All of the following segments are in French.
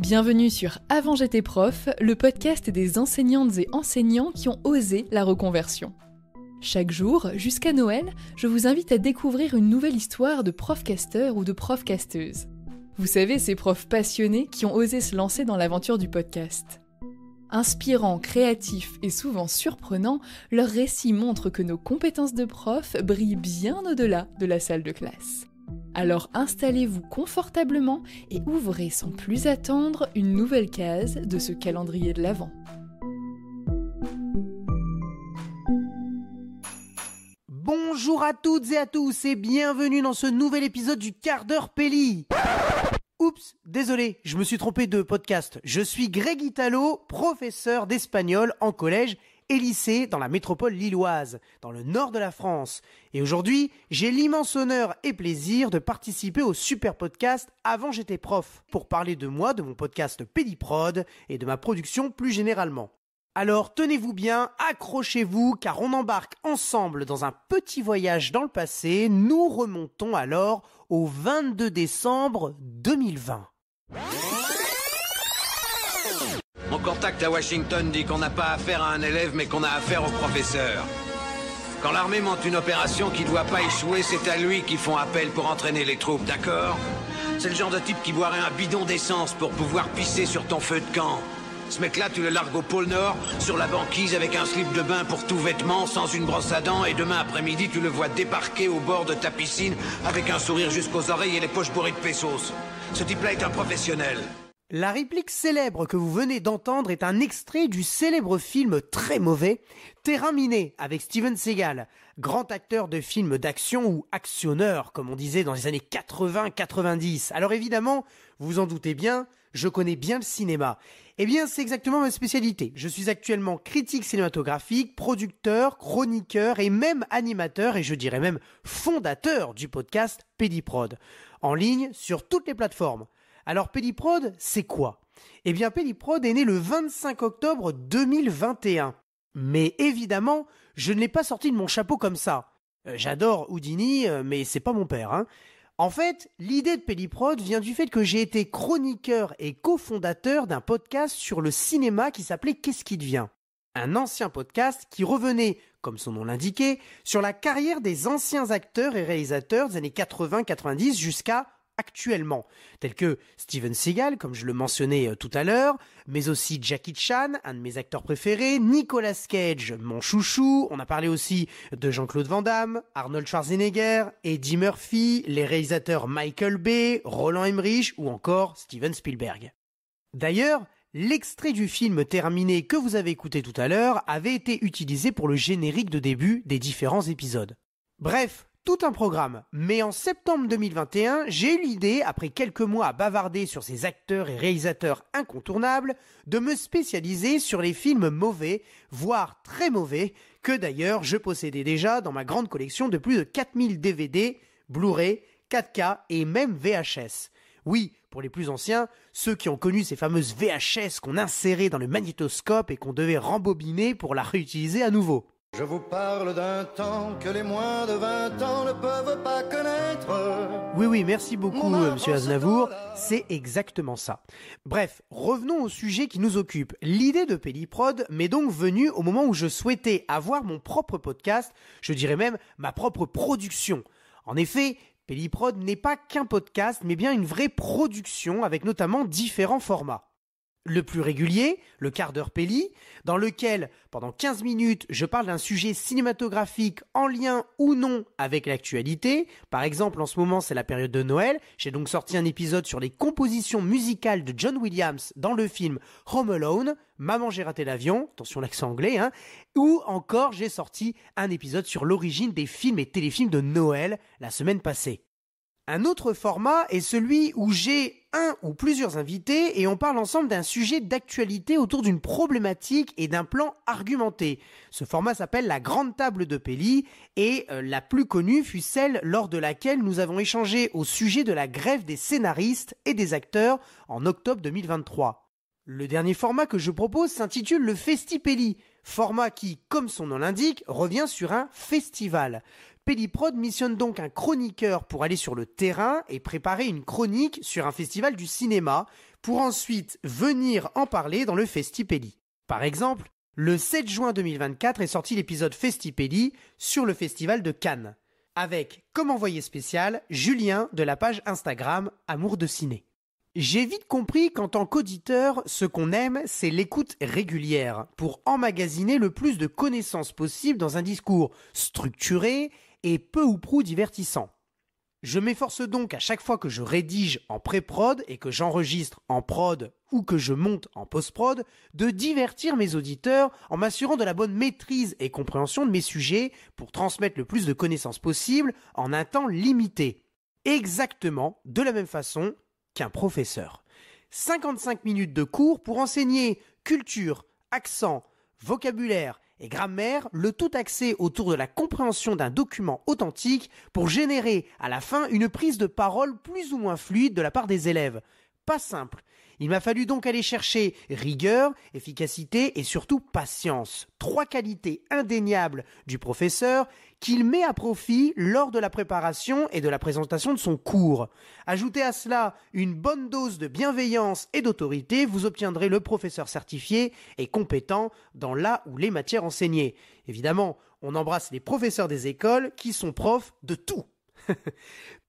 Bienvenue sur Avant j'étais prof, le podcast des enseignantes et enseignants qui ont osé la reconversion. Chaque jour, jusqu'à Noël, je vous invite à découvrir une nouvelle histoire de prof-casteur ou de prof-casteuse. Vous savez, ces profs passionnés qui ont osé se lancer dans l'aventure du podcast. Inspirants, créatifs et souvent surprenants, leurs récits montrent que nos compétences de prof brillent bien au-delà de la salle de classe. Alors installez-vous confortablement et ouvrez sans plus attendre une nouvelle case de ce calendrier de l'Avent. Bonjour à toutes et à tous et bienvenue dans ce nouvel épisode du quart d'heure Pelli. Oups, désolé, je me suis trompé de podcast. Je suis Greg Italo, professeur d'espagnol en collège et lycée dans la métropole lilloise, dans le nord de la France. Et aujourd'hui, j'ai l'immense honneur et plaisir de participer au super podcast Avant j'étais prof, pour parler de moi, de mon podcast Pédiprod et de ma production plus généralement. Alors tenez-vous bien, accrochez-vous, car on embarque ensemble dans un petit voyage dans le passé. Nous remontons alors au 22 décembre 2020. Mon contact à Washington dit qu'on n'a pas affaire à un élève, mais qu'on a affaire au professeur. Quand l'armée monte une opération qui ne doit pas échouer, c'est à lui qu'ils font appel pour entraîner les troupes, d'accord? C'est le genre de type qui boirait un bidon d'essence pour pouvoir pisser sur ton feu de camp. Ce mec-là, tu le largues au pôle Nord, sur la banquise avec un slip de bain pour tout vêtement, sans une brosse à dents, et demain après-midi, tu le vois débarquer au bord de ta piscine avec un sourire jusqu'aux oreilles et les poches bourrées de pesos. Ce type-là est un professionnel. La réplique célèbre que vous venez d'entendre est un extrait du célèbre film très mauvais Terrain miné avec Steven Seagal, grand acteur de films d'action ou actionneur comme on disait dans les années 80-90. Alors évidemment, vous en doutez bien, je connais bien le cinéma. Eh bien, c'est exactement ma spécialité. Je suis actuellement critique cinématographique, producteur, chroniqueur et même animateur et je dirais même fondateur du podcast Pédiprod, en ligne sur toutes les plateformes. Alors Pédiprod, c'est quoi? Eh bien Pédiprod est né le 25 octobre 2021. Mais évidemment, je ne l'ai pas sorti de mon chapeau comme ça. J'adore Houdini, mais c'est pas mon père, hein. En fait, l'idée de Pédiprod vient du fait que j'ai été chroniqueur et cofondateur d'un podcast sur le cinéma qui s'appelait Qu'est-ce qui devient? Un ancien podcast qui revenait, comme son nom l'indiquait, sur la carrière des anciens acteurs et réalisateurs des années 80-90 jusqu'à actuellement, tels que Steven Seagal, comme je le mentionnais tout à l'heure, mais aussi Jackie Chan, un de mes acteurs préférés, Nicolas Cage, mon chouchou, on a parlé aussi de Jean-Claude Van Damme, Arnold Schwarzenegger, Eddie Murphy, les réalisateurs Michael Bay, Roland Emmerich ou encore Steven Spielberg. D'ailleurs, l'extrait du film terminé que vous avez écouté tout à l'heure avait été utilisé pour le générique de début des différents épisodes. Bref, tout un programme, mais en septembre 2021, j'ai eu l'idée, après quelques mois à bavarder sur ces acteurs et réalisateurs incontournables, de me spécialiser sur les films mauvais, voire très mauvais, que d'ailleurs je possédais déjà dans ma grande collection de plus de 4000 DVD, Blu-ray, 4K et même VHS. Oui, pour les plus anciens, ceux qui ont connu ces fameuses VHS qu'on insérait dans le magnétoscope et qu'on devait rembobiner pour la réutiliser à nouveau. Je vous parle d'un temps que les moins de 20 ans ne peuvent pas connaître. Oui, merci beaucoup, monsieur Aznavour. C'est exactement ça. Bref, revenons au sujet qui nous occupe. L'idée de Pédiprod m'est donc venue au moment où je souhaitais avoir mon propre podcast, je dirais même ma propre production. En effet, Pédiprod n'est pas qu'un podcast, mais bien une vraie production avec notamment différents formats. Le plus régulier, le quart d'heure Pelli, dans lequel, pendant 15 minutes, je parle d'un sujet cinématographique en lien ou non avec l'actualité. Par exemple, en ce moment, c'est la période de Noël. J'ai donc sorti un épisode sur les compositions musicales de John Williams dans le film Home Alone, Maman j'ai raté l'avion, attention l'accent anglais, hein, ou encore j'ai sorti un épisode sur l'origine des films et téléfilms de Noël la semaine passée. Un autre format est celui où j'ai un ou plusieurs invités et on parle ensemble d'un sujet d'actualité autour d'une problématique et d'un plan argumenté. Ce format s'appelle la Grande Table de Pelli et la plus connue fut celle lors de laquelle nous avons échangé au sujet de la grève des scénaristes et des acteurs en octobre 2023. Le dernier format que je propose s'intitule le Festi Pelli, format qui, comme son nom l'indique, revient sur un festival. Pelliprod missionne donc un chroniqueur pour aller sur le terrain et préparer une chronique sur un festival du cinéma pour ensuite venir en parler dans le Festipelli. Par exemple, le 7 juin 2024 est sorti l'épisode Festipelli sur le festival de Cannes, avec comme envoyé spécial Julien de la page Instagram Amour de Ciné. J'ai vite compris qu'en tant qu'auditeur, ce qu'on aime, c'est l'écoute régulière pour emmagasiner le plus de connaissances possible dans un discours structuré et peu ou prou divertissant. Je m'efforce donc à chaque fois que je rédige en pré-prod et que j'enregistre en prod ou que je monte en post-prod, de divertir mes auditeurs en m'assurant de la bonne maîtrise et compréhension de mes sujets pour transmettre le plus de connaissances possible en un temps limité. Exactement de la même façon qu'un professeur. 55 minutes de cours pour enseigner culture, accent, vocabulaire et grammaire, le tout axé autour de la compréhension d'un document authentique pour générer à la fin une prise de parole plus ou moins fluide de la part des élèves. Pas simple. Il m'a fallu donc aller chercher rigueur, efficacité et surtout patience. 3 qualités indéniables du professeur qu'il met à profit lors de la préparation et de la présentation de son cours. Ajoutez à cela une bonne dose de bienveillance et d'autorité, vous obtiendrez le professeur certifié et compétent dans la ou les matières enseignées. Évidemment, on embrasse les professeurs des écoles qui sont profs de tout.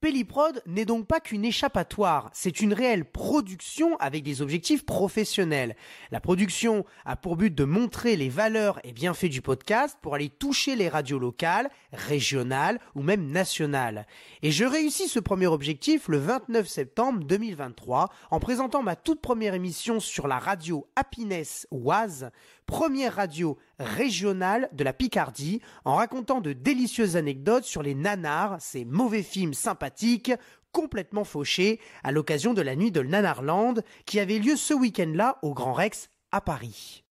Pelliprod n'est donc pas qu'une échappatoire, c'est une réelle production avec des objectifs professionnels. La production a pour but de montrer les valeurs et bienfaits du podcast pour aller toucher les radios locales, régionales ou même nationales. Et je réussis ce premier objectif le 29 septembre 2023 en présentant ma toute première émission sur la radio Happiness Oise, première radio régionale de la Picardie, en racontant de délicieuses anecdotes sur les nanars, ces mauvais films sympathiques, complètement fauchés, à l'occasion de la nuit de Nanarland, qui avait lieu ce week-end-là au Grand Rex à Paris.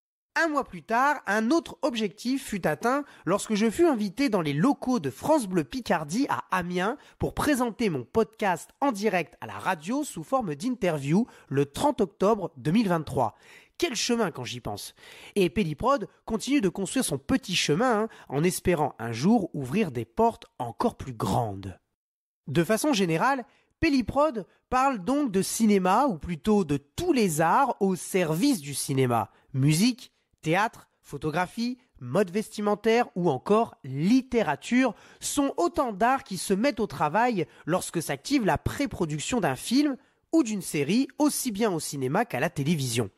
Un mois plus tard, un autre objectif fut atteint lorsque je fus invité dans les locaux de France Bleu Picardie à Amiens pour présenter mon podcast en direct à la radio sous forme d'interview le 30 octobre 2023. Quel chemin quand j'y pense. Et Pelliprod continue de construire son petit chemin en espérant un jour ouvrir des portes encore plus grandes. De façon générale, Pelliprod parle donc de cinéma ou plutôt de tous les arts au service du cinéma. Musique, théâtre, photographie, mode vestimentaire ou encore littérature sont autant d'arts qui se mettent au travail lorsque s'active la pré-production d'un film ou d'une série, aussi bien au cinéma qu'à la télévision.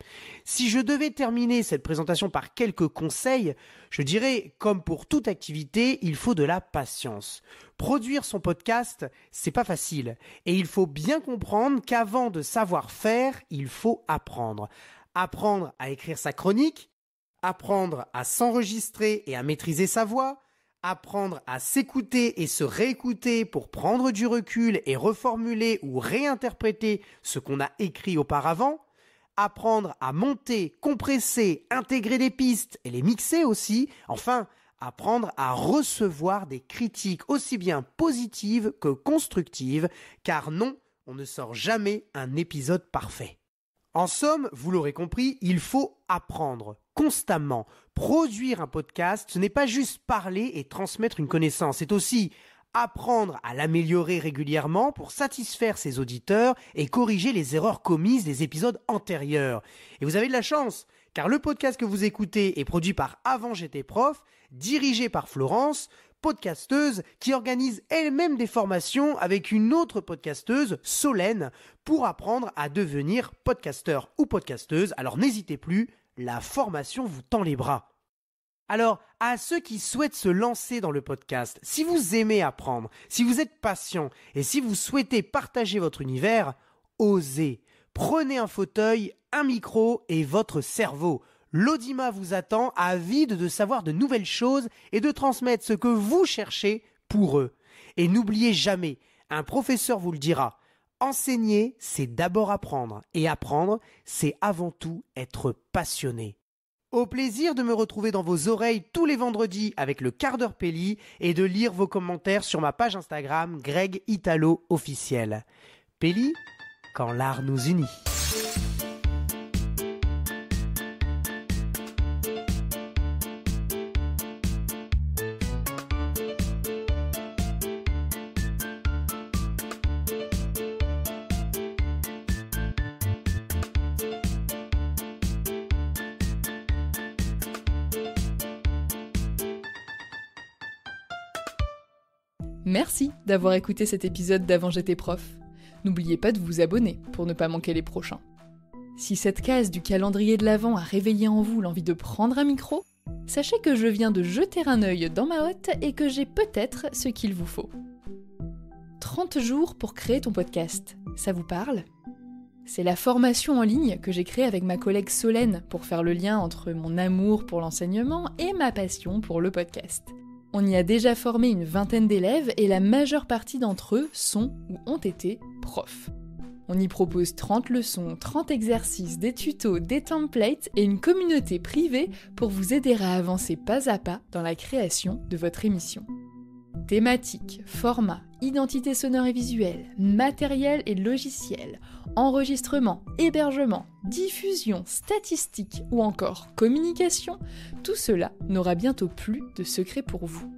Si je devais terminer cette présentation par quelques conseils, je dirais, comme pour toute activité, il faut de la patience. Produire son podcast, c'est pas facile. Et il faut bien comprendre qu'avant de savoir faire, il faut apprendre. Apprendre à écrire sa chronique, apprendre à s'enregistrer et à maîtriser sa voix, apprendre à s'écouter et se réécouter pour prendre du recul et reformuler ou réinterpréter ce qu'on a écrit auparavant, apprendre à monter, compresser, intégrer des pistes et les mixer aussi, enfin, apprendre à recevoir des critiques aussi bien positives que constructives, car non, on ne sort jamais un épisode parfait. En somme, vous l'aurez compris, il faut apprendre constamment. Produire un podcast, ce n'est pas juste parler et transmettre une connaissance, c'est aussi apprendre à l'améliorer régulièrement pour satisfaire ses auditeurs et corriger les erreurs commises des épisodes antérieurs. Et vous avez de la chance, car le podcast que vous écoutez est produit par Avant j'étais prof, dirigé par Florence, podcasteuse qui organise elle-même des formations avec une autre podcasteuse, Solène, pour apprendre à devenir podcasteur ou podcasteuse. Alors n'hésitez plus, la formation vous tend les bras. Alors, à ceux qui souhaitent se lancer dans le podcast, si vous aimez apprendre, si vous êtes patient et si vous souhaitez partager votre univers, osez. Prenez un fauteuil, un micro et votre cerveau. L'Audima vous attend, avide de savoir de nouvelles choses et de transmettre ce que vous cherchez pour eux. Et n'oubliez jamais, un professeur vous le dira, enseigner, c'est d'abord apprendre. Et apprendre, c'est avant tout être passionné. Au plaisir de me retrouver dans vos oreilles tous les vendredis avec le quart d'heure Pelli et de lire vos commentaires sur ma page Instagram Greg Italo officiel. Pelli, quand l'art nous unit. Merci d'avoir écouté cet épisode d'Avant j'étais prof. N'oubliez pas de vous abonner pour ne pas manquer les prochains. Si cette case du calendrier de l'Avent a réveillé en vous l'envie de prendre un micro, sachez que je viens de jeter un œil dans ma hotte et que j'ai peut-être ce qu'il vous faut. 30 jours pour créer ton podcast, ça vous parle ? C'est la formation en ligne que j'ai créée avec ma collègue Solène pour faire le lien entre mon amour pour l'enseignement et ma passion pour le podcast. On y a déjà formé une 20aine d'élèves et la majeure partie d'entre eux sont ou ont été profs. On y propose 30 leçons, 30 exercices, des tutos, des templates et une communauté privée pour vous aider à avancer pas à pas dans la création de votre émission. Thématiques, formats, identité sonore et visuelle, matériel et logiciel, enregistrement, hébergement, diffusion, statistiques ou encore communication, tout cela n'aura bientôt plus de secret pour vous.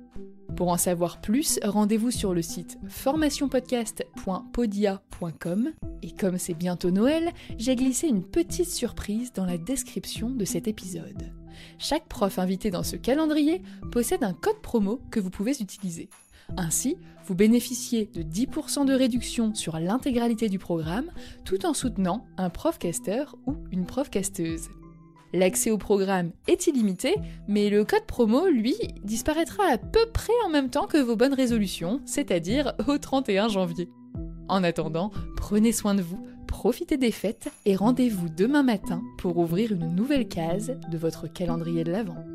Pour en savoir plus, rendez-vous sur le site formationpodcast.podia.com et comme c'est bientôt Noël, j'ai glissé une petite surprise dans la description de cet épisode. Chaque prof invité dans ce calendrier possède un code promo que vous pouvez utiliser. Ainsi, vous bénéficiez de 10% de réduction sur l'intégralité du programme tout en soutenant un profcaster ou une profcasteuse. L'accès au programme est illimité, mais le code promo, lui, disparaîtra à peu près en même temps que vos bonnes résolutions, c'est-à-dire au 31 janvier. En attendant, prenez soin de vous, profitez des fêtes et rendez-vous demain matin pour ouvrir une nouvelle case de votre calendrier de l'Avent.